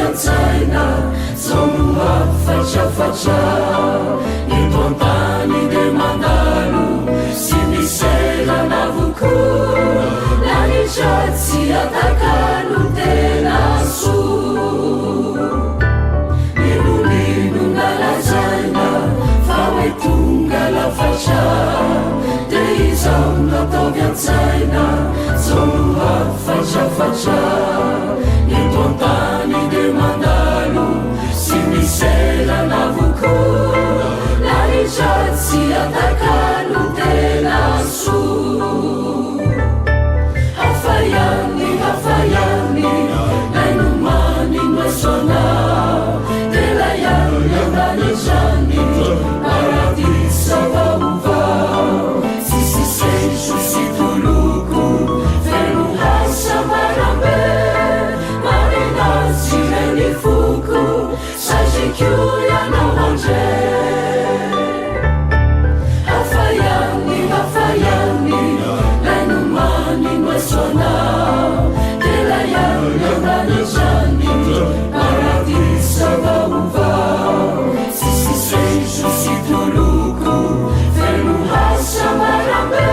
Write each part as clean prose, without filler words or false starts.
ataoviatsaina zaonohafatrafatra etoantany de mandalo sy miserana voko lanitratsy atakalo tenaso milomino nalazaina fa hoe tonga lafatra de izao nataoviatsaina zaonohafatrafatra etoantany de mandalo sy miserana voko lanitratsy atakalo tenaso hafayany nainomany noesona telayany ambanitrany aradisa vaova sisisenso sy toloko felohasa marambe marinazy reny foko sazikio ianao andre hafayany nainomany noesona telayany ambanitrany aradisa vaova sisisenso sy toloko felohasa marambe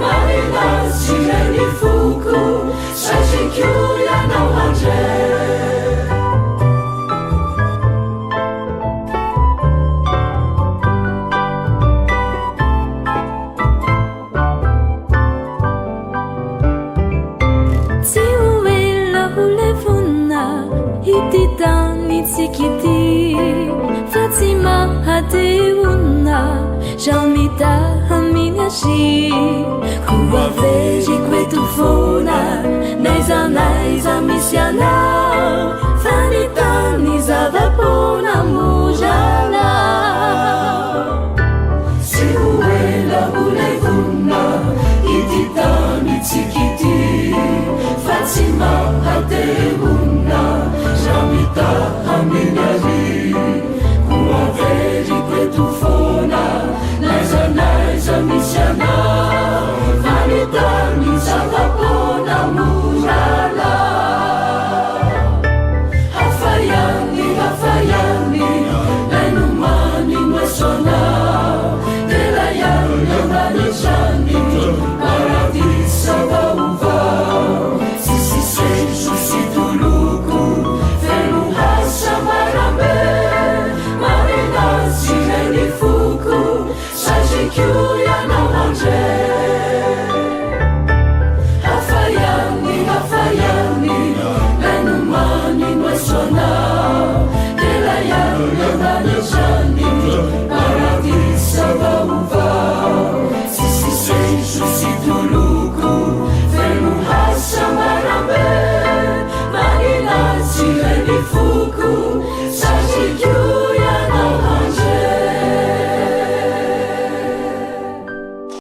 marinazy reny foko sazikio ianao andre ititanitikiti fatima hateuna jamita haminashi kuwaveji kwetufona naiza misiana fanitani zavapona mujala siuela ulevuna ititanitikiti fatima hateuna jamita haminashi kuwaveji kwetufona naiza misiana fanitani zavapona mujala hafayani nainomany noesona telayany ambanitrany aradisa vaova sisisenso sy toloko felohasa marambe marinazy reny foko sazikio ianao andre hafayany nainomany noesona telayany ambanitrany aradisa vaova sisisenso sy toloko felohasa marambe marinazy reny foko